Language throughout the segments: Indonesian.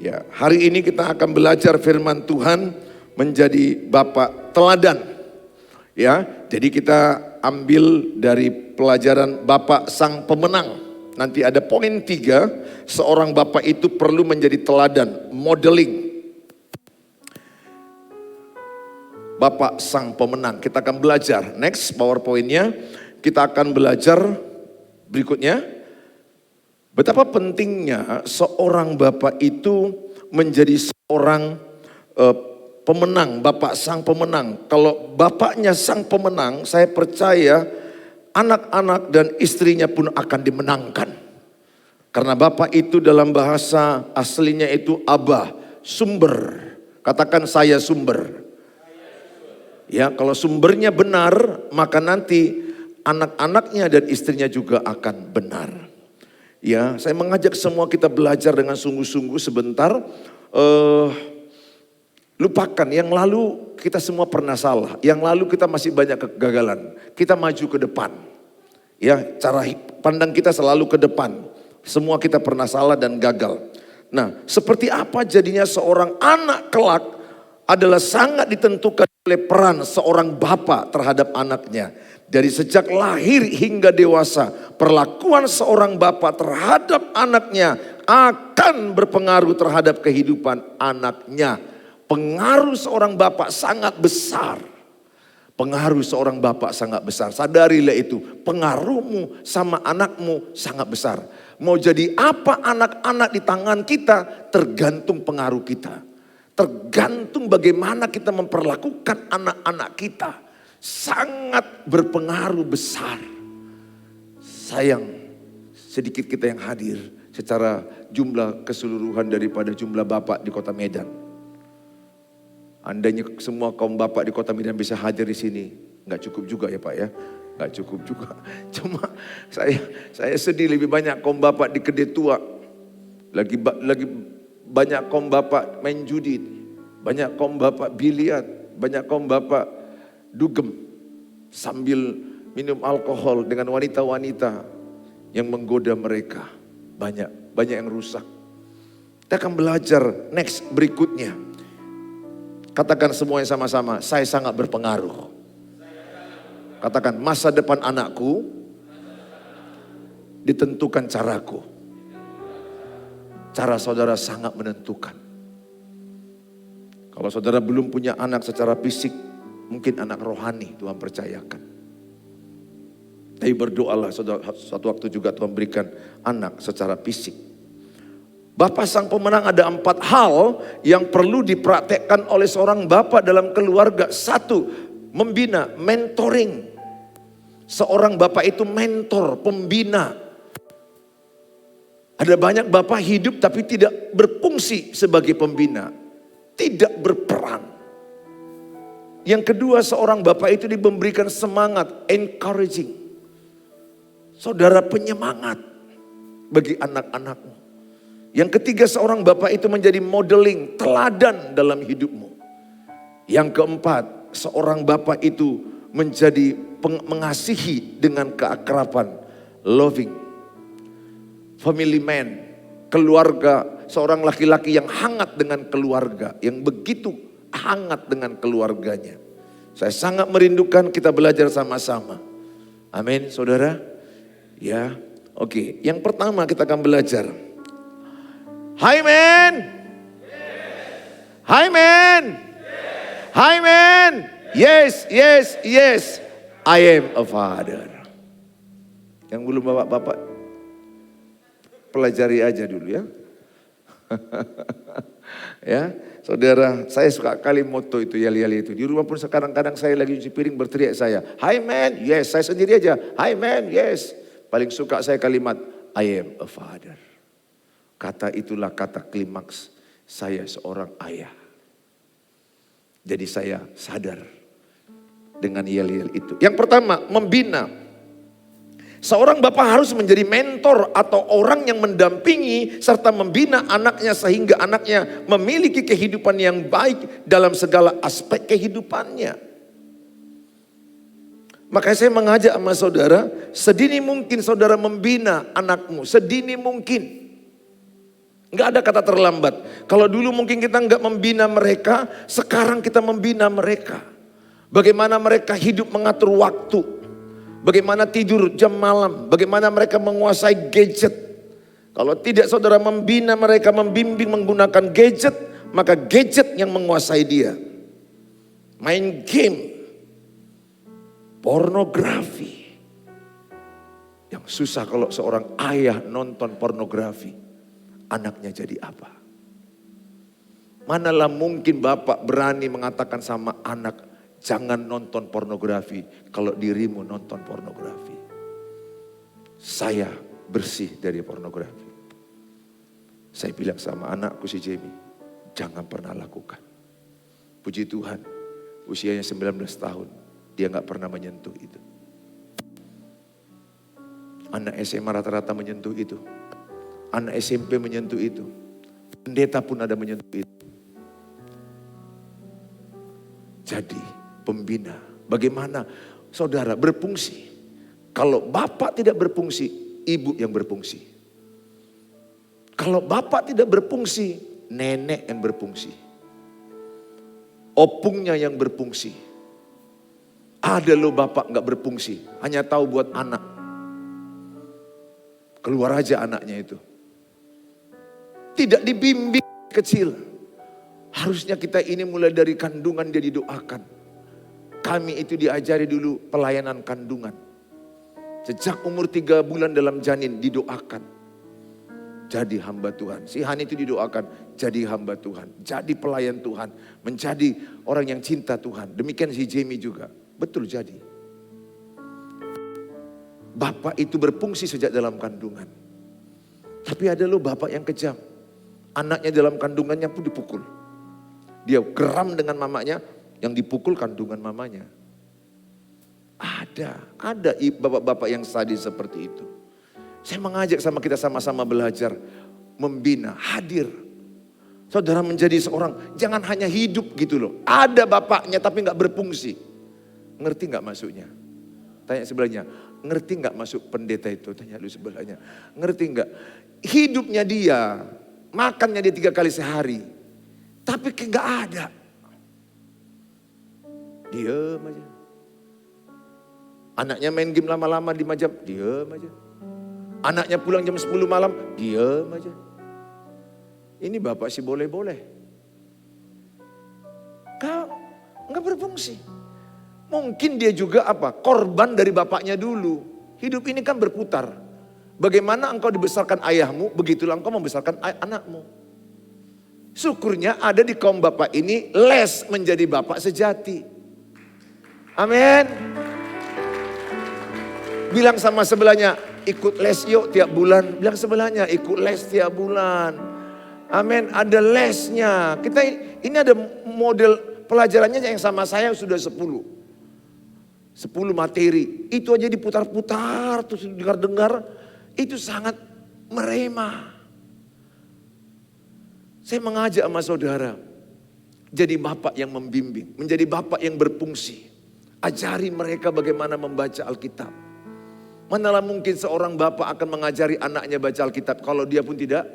Ya, hari ini kita akan belajar firman Tuhan menjadi bapak teladan. Ya, jadi kita ambil dari pelajaran Bapak Sang Pemenang. Nanti ada poin 3, seorang bapak itu perlu menjadi teladan, modeling. Bapak Sang Pemenang, kita akan belajar. Next, PowerPoint-nya, kita akan belajar berikutnya. Betapa pentingnya seorang bapak itu menjadi seorang pemenang, bapak sang pemenang. Kalau bapaknya sang pemenang, saya percaya anak-anak dan istrinya pun akan dimenangkan. Karena bapak itu dalam bahasa aslinya itu Abah, sumber. Katakan saya sumber. Ya, kalau sumbernya benar, maka nanti anak-anaknya dan istrinya juga akan benar. Ya, saya mengajak semua kita belajar dengan sungguh-sungguh sebentar. Lupakan yang lalu, kita semua pernah salah. Yang lalu kita masih banyak kegagalan. Kita maju ke depan. Ya, cara pandang kita selalu ke depan. Semua kita pernah salah dan gagal. Nah, seperti apa jadinya seorang anak kelak adalah sangat ditentukan oleh peran seorang bapak terhadap anaknya. Dari sejak lahir hingga dewasa, perlakuan seorang bapak terhadap anaknya akan berpengaruh terhadap kehidupan anaknya. Pengaruh seorang bapak sangat besar. Pengaruh seorang bapak sangat besar. Sadarilah itu, pengaruhmu sama anakmu sangat besar. Mau jadi apa anak-anak di tangan kita, tergantung pengaruh kita. Tergantung bagaimana kita memperlakukan anak-anak kita. Sangat berpengaruh besar. Sayang, sedikit kita yang hadir secara jumlah keseluruhan daripada jumlah bapak di kota Medan. Andainya semua kaum bapak di kota Medan bisa hadir di sini, nggak cukup juga ya Pak ya, nggak cukup juga. Cuma saya sedih, lebih banyak kaum bapak di Kedai Tua, lagi banyak kaum bapak main judi, banyak kaum bapak biliar, banyak kaum bapak dugem sambil minum alkohol dengan wanita-wanita yang menggoda mereka. Banyak yang rusak. Kita akan belajar next berikutnya. Katakan semuanya sama-sama, saya sangat berpengaruh. Katakan, masa depan anakku ditentukan caraku. Cara saudara sangat menentukan. Kalau saudara belum punya anak secara fisik, mungkin anak rohani Tuhan percayakan. Tapi berdoalah saudara, suatu waktu juga Tuhan berikan anak secara fisik. Bapak Sang Pemenang ada 4 hal yang perlu dipraktekkan oleh seorang bapak dalam keluarga. 1, membina, mentoring. Seorang bapak itu mentor, pembina. Ada banyak bapak hidup tapi tidak berfungsi sebagai pembina. Tidak berperan. Yang kedua, seorang bapak itu diberikan semangat, encouraging. Saudara penyemangat bagi anak-anakmu. Yang ketiga, seorang bapak itu menjadi modeling, teladan dalam hidupmu. Yang keempat, seorang bapak itu menjadi mengasihi dengan keakraban, loving, family man, keluarga, seorang laki-laki yang hangat dengan keluarga, yang begitu hangat dengan keluarganya. Saya sangat merindukan kita belajar sama-sama. Amin, saudara. Ya, oke. Yang pertama kita akan belajar. Hi man. Hi man. Hi man. Yes. I am a father. Yang belum bapak-bapak, pelajari aja dulu ya. Ya, saudara, saya suka kali moto itu, yali-yali itu. Di rumah pun kadang-kadang saya lagi cuci piring berteriak saya, hi man, yes. Saya sendiri aja, hi man, yes. Paling suka saya kalimat, I am a father. Kata itulah kata klimaks saya seorang ayah. Jadi saya sadar dengan yel-yel itu. Yang pertama, membina. Seorang bapak harus menjadi mentor atau orang yang mendampingi serta membina anaknya sehingga anaknya memiliki kehidupan yang baik dalam segala aspek kehidupannya. Makanya saya mengajak sama saudara, sedini mungkin saudara membina anakmu, sedini mungkin. Nggak ada kata terlambat. Kalau dulu mungkin kita nggak membina mereka, sekarang kita membina mereka. Bagaimana mereka hidup mengatur waktu. Bagaimana tidur jam malam. Bagaimana mereka menguasai gadget. Kalau tidak saudara membina mereka, membimbing menggunakan gadget, maka gadget yang menguasai dia. Main game. Pornografi. Yang susah kalau seorang ayah nonton pornografi. Anaknya jadi apa? Manalah mungkin bapak berani mengatakan sama anak, jangan nonton pornografi kalau dirimu nonton pornografi. Saya bersih dari pornografi. Saya bilang sama anakku si Jamie, jangan pernah lakukan. Puji Tuhan, usianya 19 tahun, dia gak pernah menyentuh itu. Anak SMA rata-rata menyentuh itu. Anak SMP menyentuh itu. Pendeta pun ada menyentuh itu. Jadi pembina. Bagaimana saudara berfungsi. Kalau bapak tidak berfungsi, ibu yang berfungsi. Kalau bapak tidak berfungsi, nenek yang berfungsi. Opungnya yang berfungsi. Ada loh bapak gak berfungsi, hanya tahu buat anak. Keluar aja anaknya itu. Tidak dibimbing kecil. Harusnya kita ini mulai dari kandungan dia didoakan. Kami itu diajari dulu pelayanan kandungan. Sejak umur 3 bulan dalam janin didoakan. Jadi hamba Tuhan. Si Han itu didoakan jadi hamba Tuhan. Jadi pelayan Tuhan. Menjadi orang yang cinta Tuhan. Demikian si Jamie juga. Betul jadi. Bapak itu berfungsi sejak dalam kandungan. Tapi ada loh bapak yang kejam. Anaknya dalam kandungannya pun dipukul. Dia geram dengan mamanya, yang dipukul kandungan mamanya. Ada bapak-bapak yang sadis seperti itu. Saya mengajak sama kita sama-sama belajar, membina, hadir. Saudara menjadi seorang, jangan hanya hidup gitu loh. Ada bapaknya tapi gak berfungsi. Ngerti gak maksudnya? Tanya sebelahnya, ngerti gak masuk pendeta itu? Tanya lu sebelahnya, ngerti gak? Hidupnya dia, makannya dia 3 kali sehari. Tapi gak ada. Diam aja. Anaknya main game lama-lama di jam, diam aja. Anaknya pulang jam 10 malam, diam aja. Ini bapak sih boleh-boleh. Kau gak berfungsi. Mungkin dia juga korban dari bapaknya dulu. Hidup ini kan berputar. Bagaimana engkau dibesarkan ayahmu, begitulah engkau membesarkan anakmu. Syukurnya ada di kaum bapak ini les menjadi bapak sejati. Amin. Bilang sama sebelahnya, ikut les yuk tiap bulan. Bilang sebelahnya, ikut les tiap bulan. Amin, ada lesnya. Kita ini ada model pelajarannya yang sama saya sudah 10 materi. Itu aja diputar-putar, terus dengar-dengar. Itu sangat meremah. Saya mengajak sama saudara, jadi bapak yang membimbing, menjadi bapak yang berfungsi. Ajari mereka bagaimana membaca Alkitab. Manalah mungkin seorang bapak akan mengajari anaknya baca Alkitab kalau dia pun tidak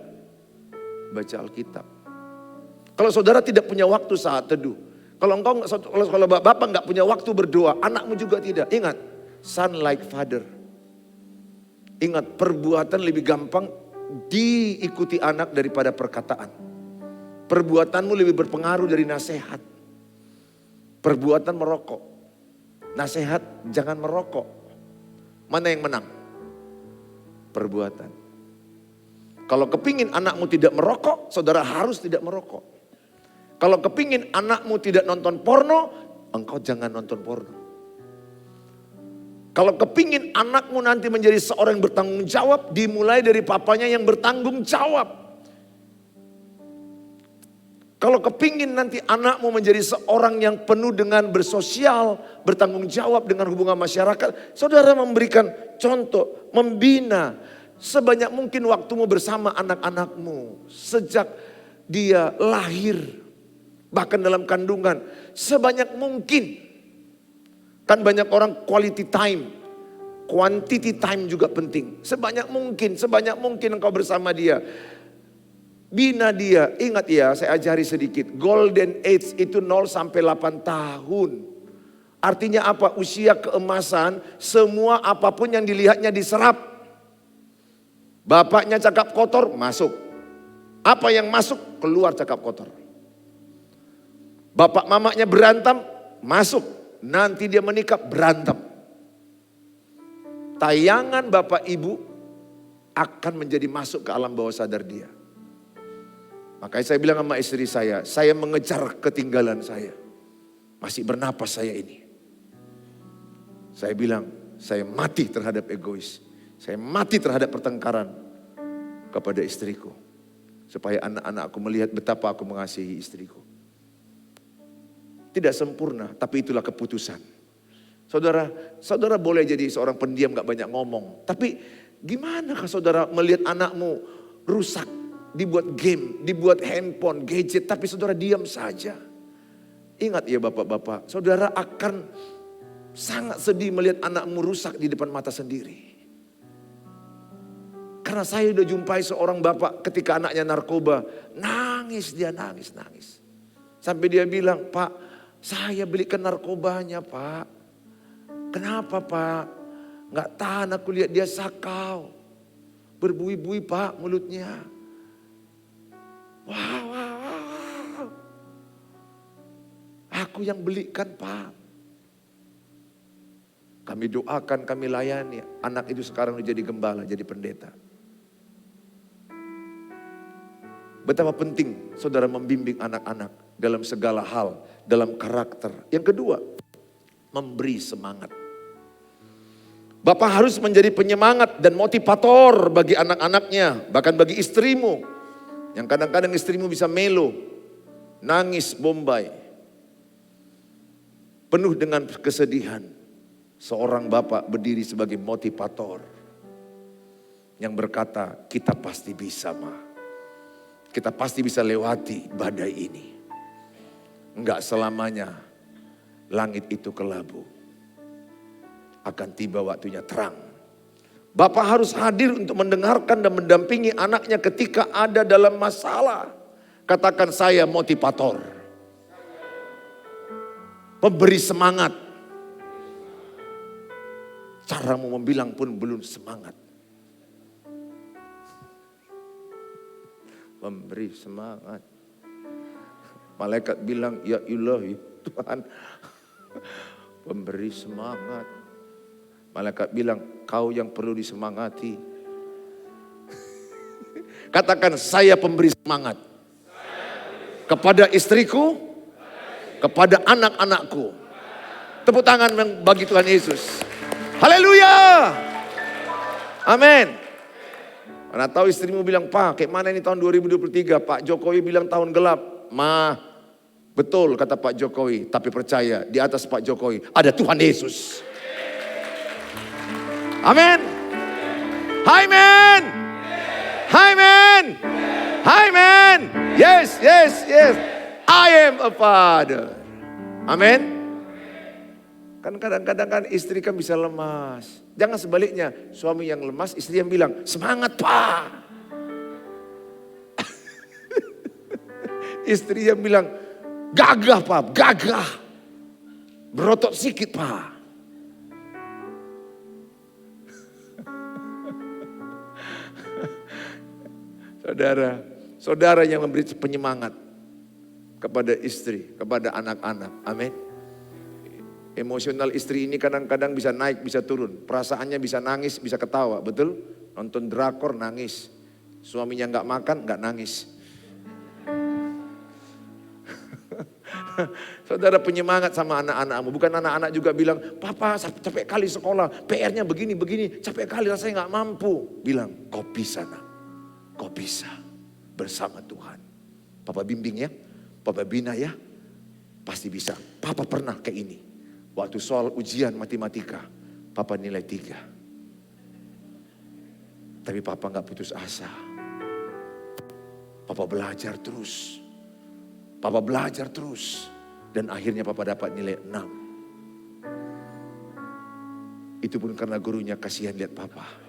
baca Alkitab. Kalau saudara tidak punya waktu saat teduh, kalau bapak nggak punya waktu berdoa, anakmu juga tidak. Ingat, son like father. Ingat, perbuatan lebih gampang diikuti anak daripada perkataan. Perbuatanmu lebih berpengaruh dari nasihat. Perbuatan merokok. Nasihat jangan merokok. Mana yang menang? Perbuatan. Kalau kepingin anakmu tidak merokok, saudara harus tidak merokok. Kalau kepingin anakmu tidak nonton porno, engkau jangan nonton porno. Kalau kepingin anakmu nanti menjadi seorang yang bertanggung jawab, dimulai dari papanya yang bertanggung jawab. Kalau kepingin nanti anakmu menjadi seorang yang penuh dengan bersosial, bertanggung jawab dengan hubungan masyarakat, saudara memberikan contoh, membina sebanyak mungkin waktumu bersama anak-anakmu. Sejak dia lahir, bahkan dalam kandungan, sebanyak mungkin. Kan banyak orang quality time, quantity time juga penting. Sebanyak mungkin engkau bersama dia. Bina dia, ingat ya saya ajari sedikit. Golden age itu 0 sampai 8 tahun. Artinya apa? Usia keemasan, semua apapun yang dilihatnya diserap. Bapaknya cakap kotor, masuk. Apa yang masuk, keluar cakap kotor. Bapak mamanya berantem, masuk. Nanti dia menikah, berantem. Tayangan bapak ibu akan menjadi masuk ke alam bawah sadar dia. Makanya saya bilang sama istri saya mengejar ketinggalan saya. Masih bernapas saya ini. Saya bilang, saya mati terhadap egois. Saya mati terhadap pertengkaran kepada istriku. Supaya anak-anakku melihat betapa aku mengasihi istriku. Tidak sempurna, tapi itulah keputusan. Saudara boleh jadi seorang pendiam gak banyak ngomong. Tapi gimana kalau saudara melihat anakmu rusak, dibuat game, dibuat handphone, gadget, tapi saudara diam saja. Ingat ya bapak-bapak, saudara akan sangat sedih melihat anakmu rusak di depan mata sendiri. Karena saya udah jumpai seorang bapak ketika anaknya narkoba, nangis dia, nangis. Sampai dia bilang, Pak, saya belikan narkobanya Pak. Kenapa Pak? Gak tahan aku lihat dia sakau. Berbui-bui Pak mulutnya. Wow. Aku yang belikan Pak. Kami doakan, kami layani. Anak itu sekarang udah jadi gembala, jadi pendeta. Betapa penting saudara membimbing anak-anak dalam segala hal, dalam karakter. Yang kedua, memberi semangat. Bapak harus menjadi penyemangat dan motivator bagi anak-anaknya, bahkan bagi istrimu. Yang kadang-kadang istrimu bisa melo, nangis bombay. Penuh dengan kesedihan. Seorang bapak berdiri sebagai motivator. Yang berkata, kita pasti bisa Ma. Kita pasti bisa lewati badai ini. Enggak selamanya langit itu kelabu. Akan tiba waktunya terang. Bapak harus hadir untuk mendengarkan dan mendampingi anaknya ketika ada dalam masalah. Katakan saya motivator. Pemberi semangat. Caramu membilang pun belum semangat. Memberi semangat. Malaikat bilang, ya ilahi Tuhan. Pemberi semangat. Malaikat bilang, kau yang perlu disemangati. Katakan, saya pemberi semangat. Kepada istriku, kepada anak-anakku. Tepuk tangan bagi Tuhan Yesus. Haleluya. Amin. Mana tahu istrimu bilang, Pak, kayak mana ini tahun 2023? Pak Jokowi bilang tahun gelap. Betul kata Pak Jokowi. Tapi percaya, di atas Pak Jokowi ada Tuhan Yesus. Amin. Hai men. Hai men. Hai men. Yes. I am a father. Amin. Kan kadang-kadang kan istri kan bisa lemas. Jangan sebaliknya, suami yang lemas, istri yang bilang, semangat Pak. Istri yang bilang, gagah Pak, gagah. Berotot sikit Pak. Saudara yang memberi penyemangat kepada istri, kepada anak-anak. Amin. Emosional istri ini kadang-kadang bisa naik, bisa turun. Perasaannya bisa nangis, bisa ketawa, betul? Nonton drakor nangis. Suaminya nggak makan, nggak nangis. Saudara penyemangat sama anak-anakmu. Bukan anak-anak juga bilang, Papa capek kali sekolah, PR-nya begini, capek kali rasanya nggak mampu. Bilang, kau bisa nak, kau bisa bersama Tuhan. Papa bimbing ya, Papa bina ya, pasti bisa. Papa pernah kayak ini. Waktu soal ujian matematika, Papa nilai 3. Tapi Papa gak putus asa. Papa belajar terus. Papa belajar terus. Dan akhirnya Papa dapat nilai 6. Itu pun karena gurunya kasihan lihat Papa.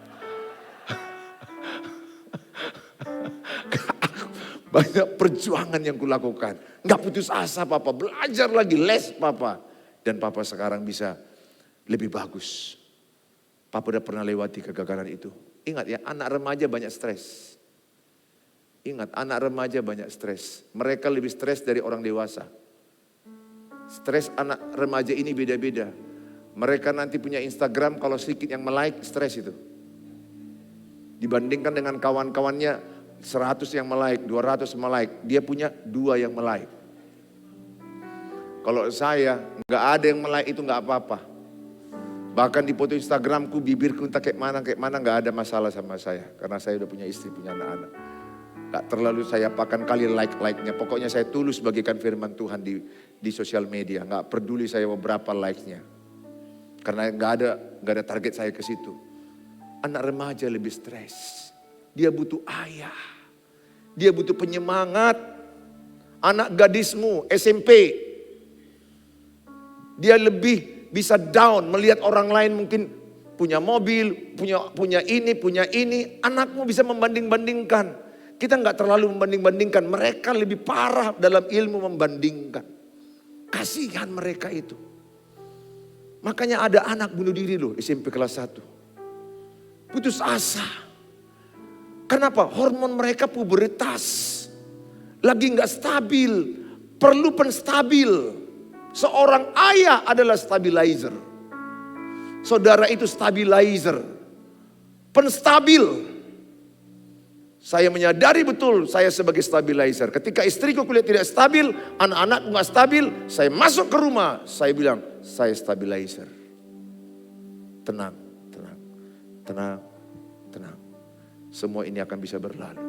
Banyak perjuangan yang kulakukan. Gak putus asa papa, belajar lagi, les papa. Dan papa sekarang bisa lebih bagus. Papa udah pernah lewati kegagalan itu. Ingat ya, anak remaja banyak stres. Ingat, anak remaja banyak stres. Mereka lebih stres dari orang dewasa. Stres anak remaja ini beda-beda. Mereka nanti punya Instagram, kalau sedikit yang like, stres itu. Dibandingkan dengan kawan-kawannya, 100 yang melike, 200 melike, dia punya 2 yang melike. Kalau saya nggak ada yang melike itu nggak apa-apa. Bahkan di foto Instagramku bibirku entah kayak mana nggak ada masalah sama saya, karena saya udah punya istri, punya anak-anak. Nggak terlalu saya apakan kali like-nya. Pokoknya saya tulus bagikan firman Tuhan di sosial media. Nggak peduli saya berapa like-nya, karena nggak ada target saya ke situ. Anak remaja lebih stres. Dia butuh ayah. Dia butuh penyemangat. Anak gadismu SMP. Dia lebih bisa down melihat orang lain mungkin punya mobil, punya ini. Anakmu bisa membanding-bandingkan. Kita nggak terlalu membanding-bandingkan. Mereka lebih parah dalam ilmu membandingkan. Kasihan mereka itu. Makanya ada anak bunuh diri loh SMP kelas 1. Putus asa. Kenapa? Hormon mereka pubertas. Lagi nggak stabil. Perlu penstabil. Seorang ayah adalah stabilizer. Saudara itu stabilizer. Penstabil. Saya menyadari betul saya sebagai stabilizer. Ketika istriku kulihat tidak stabil, anak-anakku nggak stabil, saya masuk ke rumah. Saya bilang, saya stabilizer. Tenang, tenang, tenang, tenang. Semua ini akan bisa berlalu.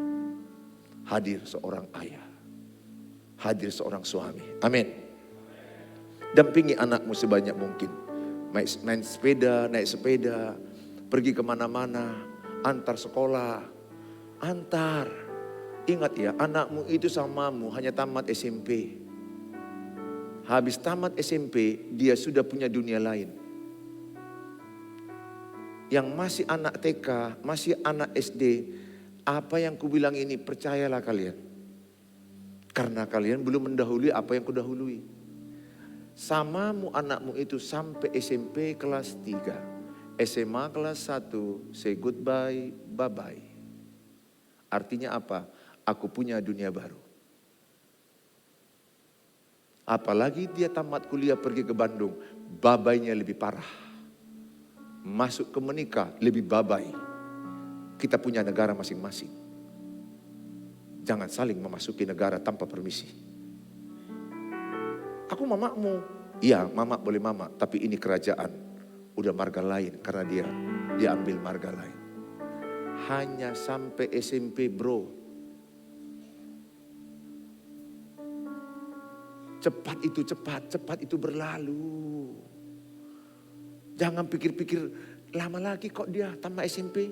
Hadir seorang ayah. Hadir seorang suami. Amin. Dampingi anakmu sebanyak mungkin. Main sepeda, naik sepeda. Pergi kemana-mana. Antar sekolah. Antar. Ingat ya, anakmu itu samamu hanya tamat SMP. Habis tamat SMP, dia sudah punya dunia lain. Yang masih anak TK, masih anak SD, apa yang kubilang ini percayalah kalian. Karena kalian belum mendahului apa yang kudahului. Samamu anakmu itu sampai SMP kelas 3. SMA kelas 1, say goodbye, bye-bye. Artinya apa? Aku punya dunia baru. Apalagi dia tamat kuliah pergi ke Bandung, bye-bye-nya lebih parah. Masuk ke menikah lebih babai. Kita punya negara masing-masing. Jangan saling memasuki negara tanpa permisi. Aku mamakmu. Iya, mama boleh mama, tapi ini kerajaan. Udah marga lain karena dia ambil marga lain. Hanya sampai SMP, bro. Cepat itu berlalu. Jangan pikir-pikir lama lagi kok dia tamat SMP.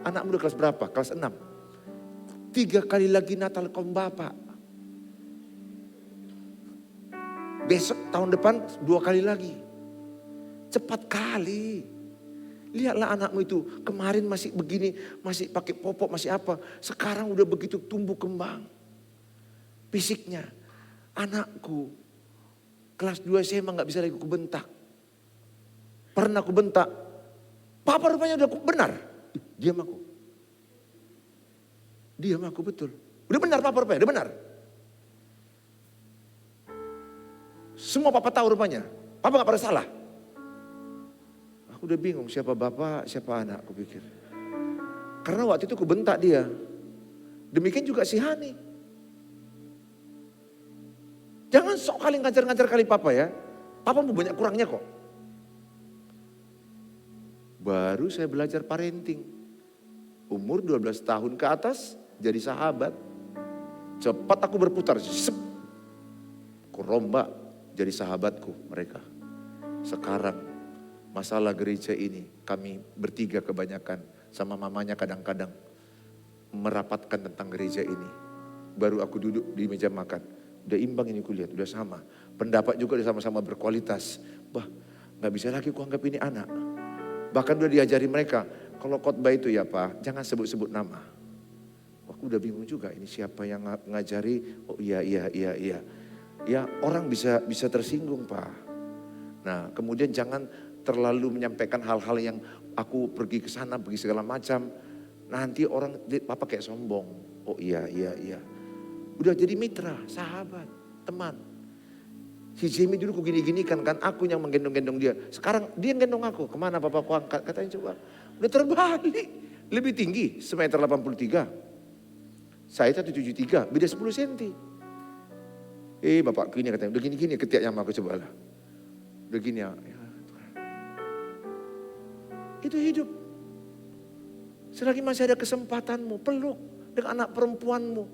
Anakmu udah kelas berapa? Kelas 6. 3 kali lagi Natal kaum bapak. Besok tahun depan 2 kali lagi. Cepat kali. Lihatlah anakmu itu. Kemarin masih begini, masih pakai popok, masih apa. Sekarang udah begitu tumbuh kembang. Fisiknya. Anakku kelas 2 SMA gak bisa lagi kubentak. Pernah aku bentak, papa rupanya udah benar. Diam aku betul. Udah benar papa rupanya, udah benar. Semua papa tahu rupanya, papa gak pernah salah. Aku udah bingung siapa bapak, siapa anak, aku pikir. Karena waktu itu aku bentak dia. Demikian juga si Hani. Jangan sok kali ngajar-ngajar kali papa ya. Papa mau banyak kurangnya kok. Baru saya belajar parenting. Umur 12 tahun ke atas jadi sahabat. Cepat aku berputar. Aku rombak jadi sahabatku mereka. Sekarang masalah gereja ini kami bertiga kebanyakan. Sama mamanya kadang-kadang merapatkan tentang gereja ini. Baru aku duduk di meja makan. Udah imbang ini kulihat, udah sama. Pendapat juga udah sama-sama berkualitas. Gak bisa lagi ku anggap ini anak. Bahkan udah diajari mereka, kalau khotbah itu ya Pak, jangan sebut-sebut nama. Aku udah bingung juga ini siapa yang ngajari. Oh iya. Ya orang bisa tersinggung Pak. Nah kemudian jangan terlalu menyampaikan hal-hal yang aku pergi ke sana, pergi segala macam. Nanti orang, Papa kayak sombong. Oh iya. Udah jadi mitra, sahabat, teman. Si Jamie dulu aku gini-gini kan aku yang menggendong-gendong dia. Sekarang dia yang gendong aku. Kemana Papa aku angkat? Katanya coba. Udah terbalik. Lebih tinggi, 1,83 m. Saya 1,73 m, beda 10 cm. Bapakku ini katanya, udah gini-gini ketiak yang aku coba lah. Udah gini ya. Itu hidup. Selagi masih ada kesempatanmu, peluk dengan anak perempuanmu.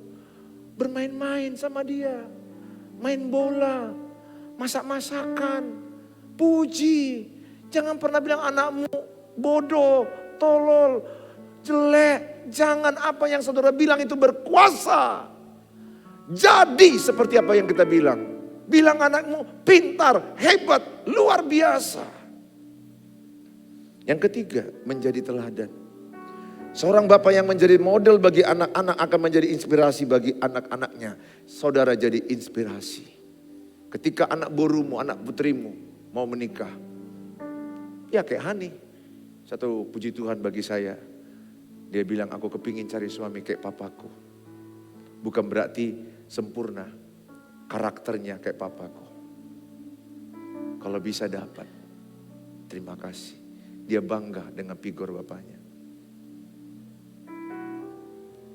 Bermain-main sama dia. Main bola. Masak-masakan. Puji. Jangan pernah bilang anakmu bodoh, tolol, jelek. Jangan apa yang saudara bilang itu berkuasa. Jadi seperti apa yang kita bilang. Bilang anakmu pintar, hebat, luar biasa. Yang ketiga, menjadi teladan. Seorang bapak yang menjadi model bagi anak-anak akan menjadi inspirasi bagi anak-anaknya. Saudara jadi inspirasi. Ketika anak borumu, anak putrimu mau menikah. Ya kayak Hani. Satu puji Tuhan bagi saya. Dia bilang aku kepingin cari suami kayak papaku. Bukan berarti sempurna karakternya kayak papaku. Kalau bisa dapat, terima kasih. Dia bangga dengan figur bapaknya.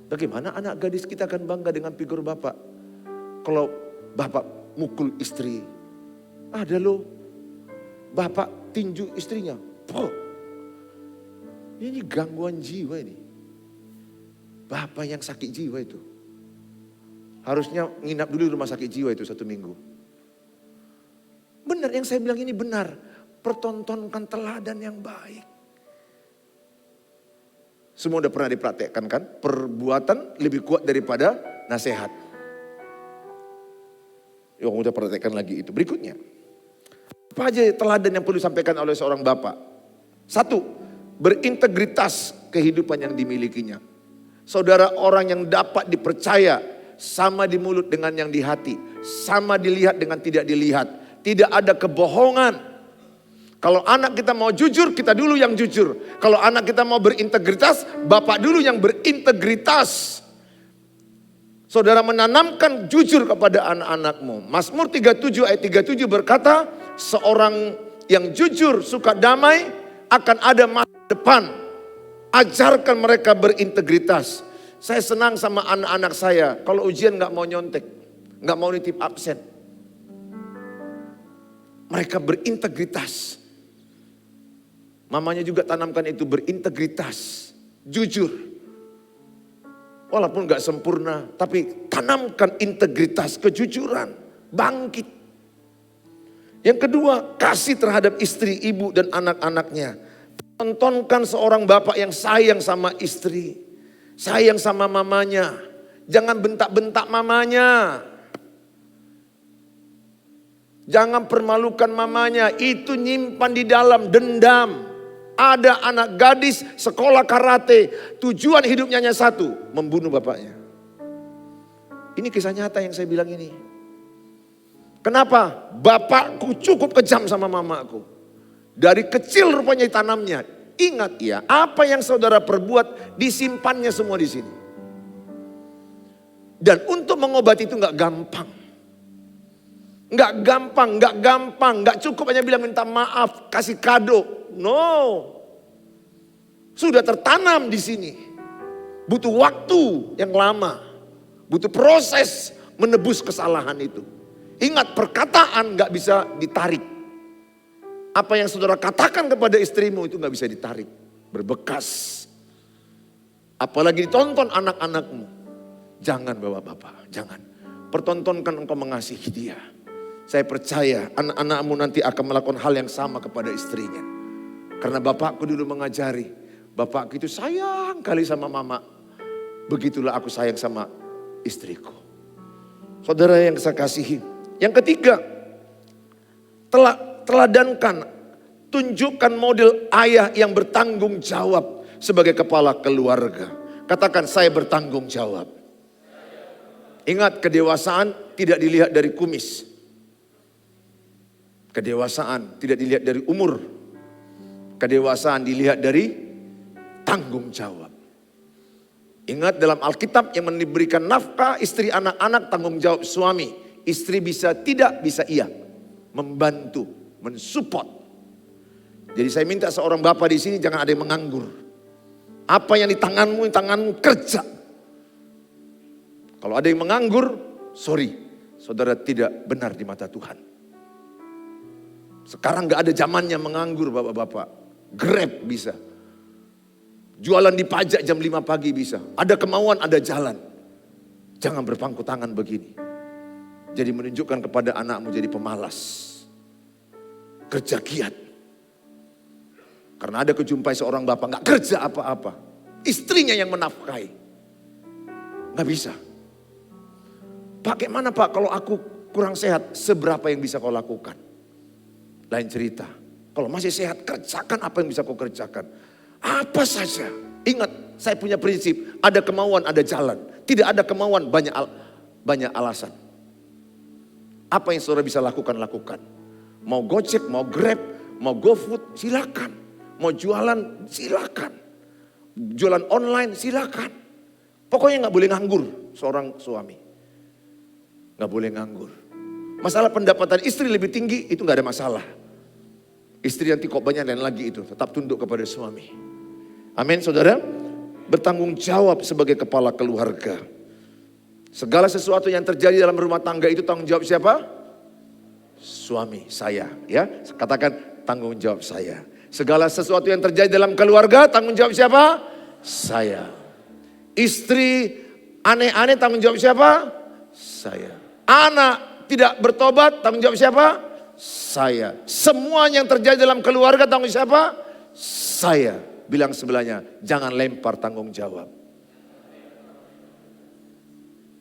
Bagaimana anak gadis kita akan bangga dengan figur bapak? Kalau bapak mukul istri, ada loh. Bapak tinju istrinya. Poh. Ini gangguan jiwa ini. Bapak yang sakit jiwa itu. Harusnya nginap dulu di rumah sakit jiwa itu 1 minggu. Benar yang saya bilang ini benar. Pertontonkan teladan yang baik. Semua udah pernah dipraktekkan kan? Perbuatan lebih kuat daripada nasihat. Yang udah praktekkan lagi itu. Berikutnya. Apa aja teladan yang perlu disampaikan oleh seorang bapak? 1. Berintegritas kehidupan yang dimilikinya. Saudara orang yang dapat dipercaya sama di mulut dengan yang di hati. Sama dilihat dengan tidak dilihat. Tidak ada kebohongan. Kalau anak kita mau jujur, kita dulu yang jujur. Kalau anak kita mau berintegritas, bapak dulu yang berintegritas. Saudara menanamkan jujur kepada anak-anakmu. Mazmur 37 ayat 37 berkata, seorang yang jujur suka damai akan ada masa depan. Ajarkan mereka berintegritas. Saya senang sama anak-anak saya. Kalau ujian gak mau nyontek. Gak mau nitip absen. Mereka berintegritas. Mamanya juga tanamkan itu berintegritas. Jujur. Walaupun gak sempurna. Tapi tanamkan integritas, kejujuran. Bangkit. Yang kedua, kasih terhadap istri, ibu dan anak-anaknya. Tontonkan seorang bapak yang sayang sama istri. Sayang sama mamanya. Jangan bentak-bentak mamanya. Jangan permalukan mamanya. Itu nyimpan di dalam dendam. Ada anak gadis sekolah karate. Tujuan hidupnya hanya satu. Membunuh bapaknya. Ini kisah nyata yang saya bilang ini. Kenapa? Bapakku cukup kejam sama mamaku. Dari kecil rupanya ditanamnya. Ingat ya, apa yang saudara perbuat disimpannya semua di sini. Dan untuk mengobati itu gak gampang. Gak gampang. Gak cukup hanya bilang minta maaf, kasih kado. No. Sudah tertanam di sini. Butuh waktu yang lama. Butuh proses menebus kesalahan itu. Ingat, perkataan gak bisa ditarik. Apa yang saudara katakan kepada istrimu itu gak bisa ditarik. Berbekas. Apalagi ditonton anak-anakmu. Jangan bapak-bapak, jangan. Pertontonkan engkau mengasihi dia. Saya percaya anak-anakmu nanti akan melakukan hal yang sama kepada istrinya. Karena bapakku dulu mengajari. Bapakku itu sayang kali sama mama. Begitulah aku sayang sama istriku. Saudara yang saya kasihi. Yang ketiga, teladankan, tunjukkan model ayah yang bertanggung jawab sebagai kepala keluarga. Katakan, saya bertanggung jawab. Ingat, kedewasaan tidak dilihat dari kumis. Kedewasaan tidak dilihat dari umur. Kedewasaan dilihat dari tanggung jawab. Ingat, dalam Alkitab yang memberikan nafkah istri anak-anak tanggung jawab suami. Istri bisa tidak, bisa iya. Membantu, mensupport. Jadi saya minta seorang bapak di sini jangan ada yang menganggur. Apa yang di tanganmu kerja. Kalau ada yang menganggur, sorry, saudara tidak benar di mata Tuhan. Sekarang gak ada zamannya menganggur bapak-bapak. Grab bisa. Jualan di pajak jam 5 pagi bisa. Ada kemauan, ada jalan. Jangan berpangku tangan begini. Jadi menunjukkan kepada anakmu jadi pemalas. Kerja giat. Karena ada kejumpai seorang bapak gak kerja apa-apa. Istrinya yang menafkahi. Gak bisa. Pak, gimana Pak kalau aku kurang sehat? Seberapa yang bisa kau lakukan? Lain cerita. Kalau masih sehat, kerjakan apa yang bisa kau kerjakan. Apa saja. Ingat, saya punya prinsip. Ada kemauan, ada jalan. Tidak ada kemauan, banyak alasan. Apa yang saudara bisa lakukan, lakukan. Mau Gojek, mau Grab, mau GoFood, silakan. Mau jualan, silakan. Jualan online, silakan. Pokoknya gak boleh nganggur seorang suami. Gak boleh nganggur. Masalah pendapatan istri lebih tinggi, itu gak ada masalah. Istri nanti kok banyak lain lagi itu. Tetap tunduk kepada suami. Amin saudara. Bertanggung jawab sebagai kepala keluarga. Segala sesuatu yang terjadi dalam rumah tangga itu tanggung jawab siapa? Suami, saya. Ya, katakan tanggung jawab saya. Segala sesuatu yang terjadi dalam keluarga tanggung jawab siapa? Saya. Istri aneh-aneh tanggung jawab siapa? Saya. Anak tidak bertobat tanggung jawab siapa? Saya. Semua yang terjadi dalam keluarga tanggung siapa? Saya. Bilang sebelahnya, jangan lempar tanggung jawab.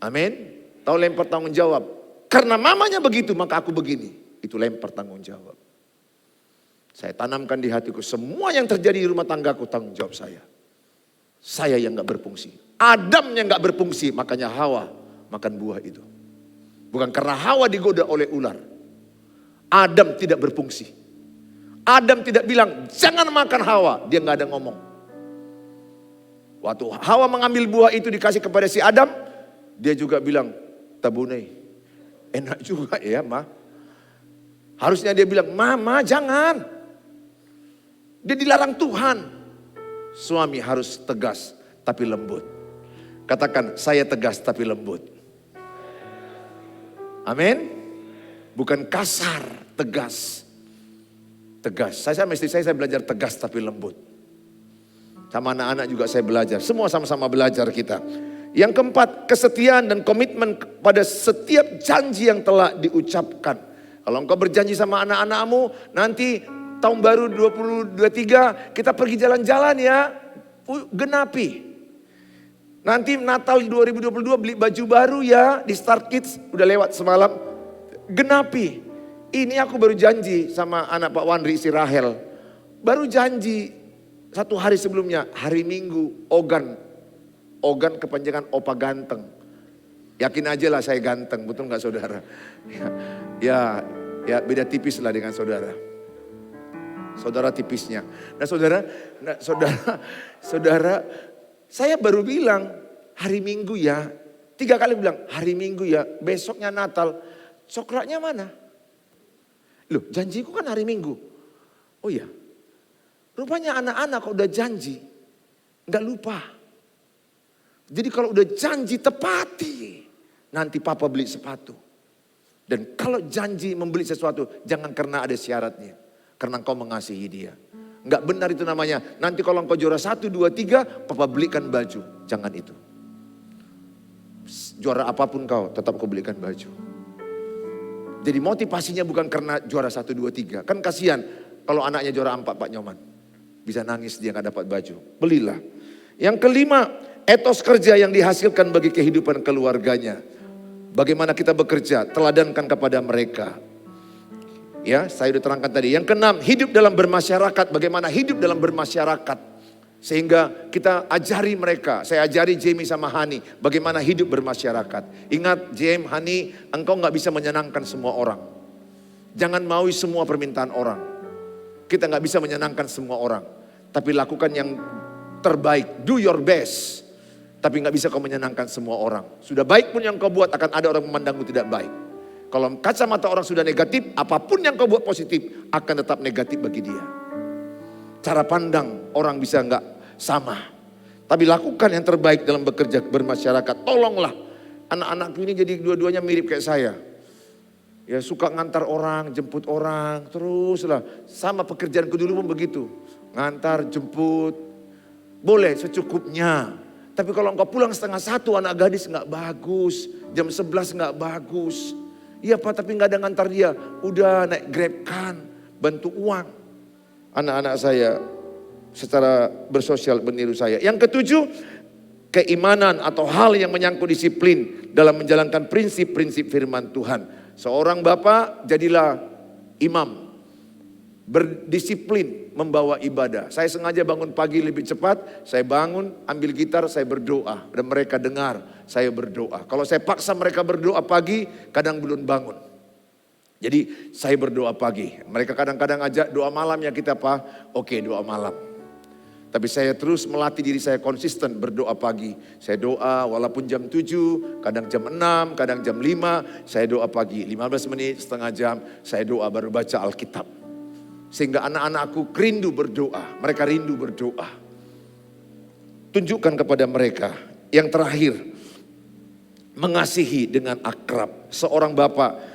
Amin. Tahu lempar tanggung jawab. Karena mamanya begitu, maka aku begini. Itu lempar tanggung jawab. Saya tanamkan di hatiku, semua yang terjadi di rumah tanggaku tanggung jawab saya. Saya yang gak berfungsi. Adam yang gak berfungsi, makanya Hawa makan buah itu. Bukan karena Hawa digoda oleh ular. Adam tidak berfungsi. Adam tidak bilang, jangan makan Hawa. Dia gak ada ngomong. Waktu Hawa mengambil buah itu dikasih kepada si Adam, dia juga bilang, tabunai. Enak juga ya ma. Harusnya dia bilang, mama jangan. Dia dilarang Tuhan. Suami harus tegas tapi lembut. Katakan, saya tegas tapi lembut. Amin. Bukan kasar, tegas. Tegas. Saya sama istri saya belajar tegas tapi lembut. Sama anak-anak juga saya belajar. Semua sama-sama belajar kita. Yang keempat, kesetiaan dan komitmen pada setiap janji yang telah diucapkan. Kalau engkau berjanji sama anak-anakmu, nanti tahun baru 2023 kita pergi jalan-jalan ya. Genapi. Nanti Natal 2022 beli baju baru ya di Star Kids. Udah lewat semalam. Genapi. Ini aku baru janji sama anak Pak Wandri si Rahel. Baru janji 1 hari sebelumnya. Hari Minggu Ogan. Ogan kepanjangan Opa Ganteng. Yakin aja lah saya ganteng. Betul gak saudara? Ya beda tipis lah dengan saudara. Saudara tipisnya. Nah saudara, saya baru bilang hari Minggu ya. 3 kali bilang hari Minggu ya. Besoknya Natal. Coklatnya mana? Loh janjiku kan hari Minggu. Oh iya. Rupanya anak-anak kalau udah janji. Gak lupa. Jadi kalau udah janji tepati. Nanti papa beli sepatu. Dan kalau janji membeli sesuatu. Jangan karena ada syaratnya. Karena engkau mengasihi dia. Enggak benar itu namanya. Nanti kalau engkau juara 1, 2, 3. Papa belikan baju. Jangan itu. Juara apapun kau tetap kau belikan baju. Jadi motivasinya bukan karena juara 1, 2, 3. Kan kasihan kalau anaknya juara 4 Pak Nyoman. Bisa nangis dia gak dapat baju. Belilah. Yang kelima, etos kerja yang dihasilkan bagi kehidupan keluarganya. Bagaimana kita bekerja, teladankan kepada mereka. Ya, saya sudah terangkan tadi. Yang keenam, hidup dalam bermasyarakat. Bagaimana hidup dalam bermasyarakat. Sehingga kita ajari mereka, saya ajari Jamie sama Hani bagaimana hidup bermasyarakat. Ingat Jamie, Hani, engkau gak bisa menyenangkan semua orang. Jangan maui semua permintaan orang. Kita gak bisa menyenangkan semua orang. Tapi lakukan yang terbaik, do your best. Tapi gak bisa kau menyenangkan semua orang. Sudah baik pun yang kau buat akan ada orang memandangmu tidak baik. Kalau kacamata orang sudah negatif, apapun yang kau buat positif akan tetap negatif bagi dia. Cara pandang orang bisa enggak sama. Tapi lakukan yang terbaik dalam bekerja bermasyarakat. Tolonglah anak-anakku ini jadi dua-duanya mirip kayak saya. Ya suka ngantar orang, jemput orang, teruslah. Sama pekerjaanku dulu pun begitu. Ngantar, jemput, boleh secukupnya. Tapi kalau engkau pulang 12:30 anak gadis enggak bagus. Jam 11 enggak bagus. Iya Pak, tapi enggak ada ngantar dia. Udah naik Grab kan, bantu uang. Anak-anak saya secara bersosial meniru saya. Yang ketujuh, keimanan atau hal yang menyangkut disiplin dalam menjalankan prinsip-prinsip firman Tuhan. Seorang bapak jadilah imam, berdisiplin membawa ibadah. Saya sengaja bangun pagi lebih cepat, saya bangun, ambil gitar, saya berdoa. Dan mereka dengar saya berdoa. Kalau saya paksa mereka berdoa pagi, kadang belum bangun. Jadi saya berdoa pagi. Mereka kadang-kadang ajak doa malam ya kita Pak. Oke, doa malam. Tapi saya terus melatih diri saya konsisten berdoa pagi. Saya doa walaupun jam 7, kadang jam 6, kadang jam 5. Saya doa pagi 15 menit, setengah jam. Saya doa baru baca Alkitab. Sehingga anak-anakku rindu berdoa. Mereka rindu berdoa. Tunjukkan kepada mereka. Yang terakhir, mengasihi dengan akrab. Seorang bapak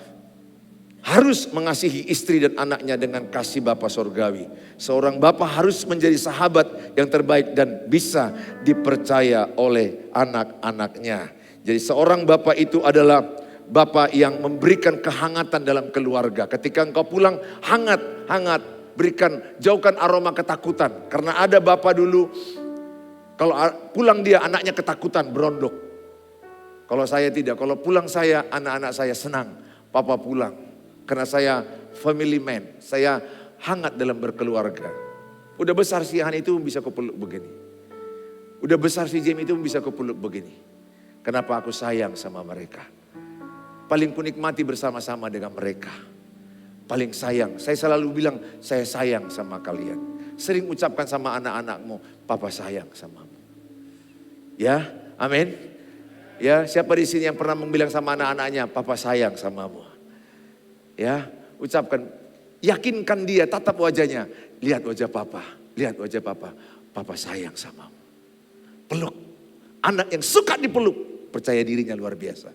harus mengasihi istri dan anaknya dengan kasih Bapa Sorgawi. Seorang bapak harus menjadi sahabat yang terbaik dan bisa dipercaya oleh anak-anaknya. Jadi seorang bapak itu adalah bapak yang memberikan kehangatan dalam keluarga. Ketika engkau pulang hangat, jauhkan aroma ketakutan. Karena ada bapak dulu, kalau pulang dia anaknya ketakutan, berondok. Kalau saya tidak, kalau pulang saya, anak-anak saya senang, papa pulang. Karena saya family man, saya hangat dalam berkeluarga. Udah besar si Han itu bisa kupeluk begini. Udah besar si Jamie itu bisa kupeluk begini. Kenapa aku sayang sama mereka. Paling kunikmati bersama-sama dengan mereka. Paling sayang, saya selalu bilang saya sayang sama kalian. Sering ucapkan sama anak-anakmu, papa sayang samamu. Ya, amin. Ya, siapa di sini yang pernah bilang sama anak-anaknya, papa sayang samamu. Ya, ucapkan, yakinkan dia, tatap wajahnya. Lihat wajah papa, papa sayang samamu. Peluk, anak yang suka dipeluk, percaya dirinya luar biasa.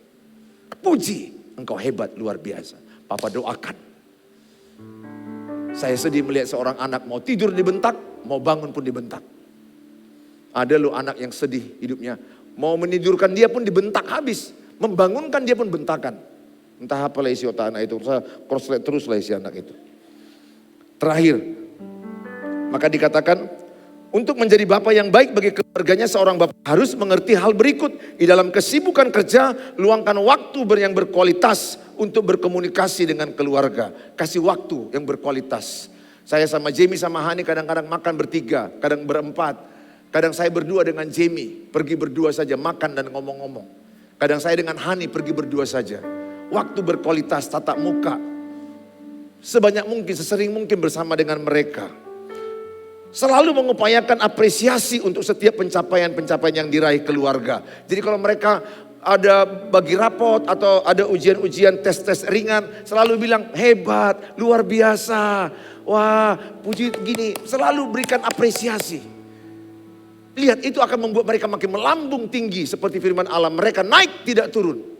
Puji, engkau hebat luar biasa. Papa doakan. Saya sedih melihat seorang anak mau tidur dibentak, mau bangun pun dibentak. Ada loh anak yang sedih hidupnya, mau menidurkan dia pun dibentak habis, membangunkan dia pun bentakan. Entah apa isi otak anak itu, saya cross-lead terus isi anak itu. Terakhir, maka dikatakan untuk menjadi bapak yang baik bagi keluarganya, seorang bapak harus mengerti hal berikut. Di dalam kesibukan kerja, luangkan waktu yang berkualitas untuk berkomunikasi dengan keluarga. Kasih waktu yang berkualitas. Saya sama Jamie sama Hani kadang-kadang makan bertiga, kadang berempat. Kadang saya berdua dengan Jamie, pergi berdua saja makan dan ngomong-ngomong. Kadang saya dengan Hani pergi berdua saja. Waktu berkualitas, tatap muka. Sebanyak mungkin, sesering mungkin bersama dengan mereka. Selalu mengupayakan apresiasi untuk setiap pencapaian-pencapaian yang diraih keluarga. Jadi kalau mereka ada bagi rapot atau ada ujian-ujian tes-tes ringan, selalu bilang hebat, luar biasa. Wah, puji gini, selalu berikan apresiasi. Lihat, itu akan membuat mereka makin melambung tinggi seperti firman Allah. Mereka naik tidak turun.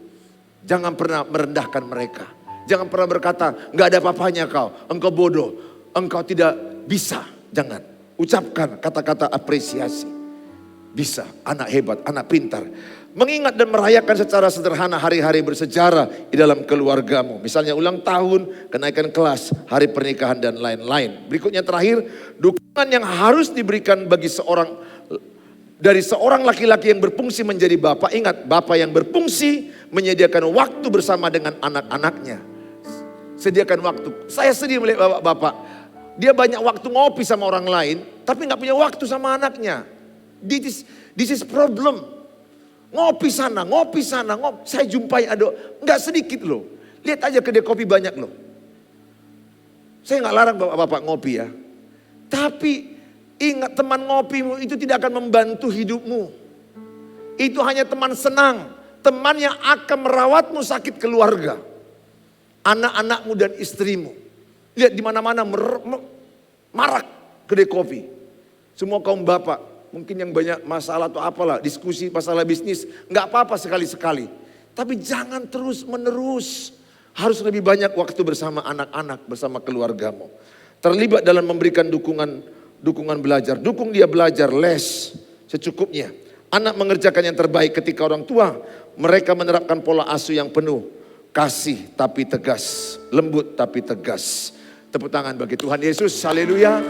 Jangan pernah merendahkan mereka. Jangan pernah berkata, gak ada apa-apanya kau, engkau bodoh, engkau tidak bisa. Jangan. Ucapkan kata-kata apresiasi. Bisa, anak hebat, anak pintar. Mengingat dan merayakan secara sederhana hari-hari bersejarah di dalam keluargamu. Misalnya ulang tahun, kenaikan kelas, hari pernikahan dan lain-lain. Berikutnya terakhir, dukungan yang harus diberikan bagi dari seorang laki-laki yang berfungsi menjadi bapak. Ingat, bapak yang berfungsi menyediakan waktu bersama dengan anak-anaknya. Sediakan waktu. Saya sedih melihat bapak-bapak Dia banyak waktu ngopi sama orang lain, tapi nggak punya waktu sama anaknya. This is problem. Ngopi sana, ngopi sana. Saya jumpai ada, nggak sedikit loh. Lihat aja kedai kopi banyak loh. Saya nggak larang bapak-bapak ngopi ya. Tapi ingat, teman ngopimu itu tidak akan membantu hidupmu. Itu hanya teman senang. Teman yang akan merawatmu sakit keluarga. Anak-anakmu dan istrimu. Lihat di mana-mana marak kedai kopi. Semua kaum bapak, mungkin yang banyak masalah atau apalah, diskusi masalah bisnis, nggak apa-apa sekali-sekali. Tapi jangan terus menerus. Harus lebih banyak waktu bersama anak-anak, bersama keluargamu. Terlibat dalam memberikan dukungan belajar. Dukung dia belajar, les secukupnya. Anak mengerjakan yang terbaik ketika orang tua. Mereka menerapkan pola asuh yang penuh. Kasih tapi tegas, lembut tapi tegas. Tepuk tangan bagi Tuhan Yesus, haleluya.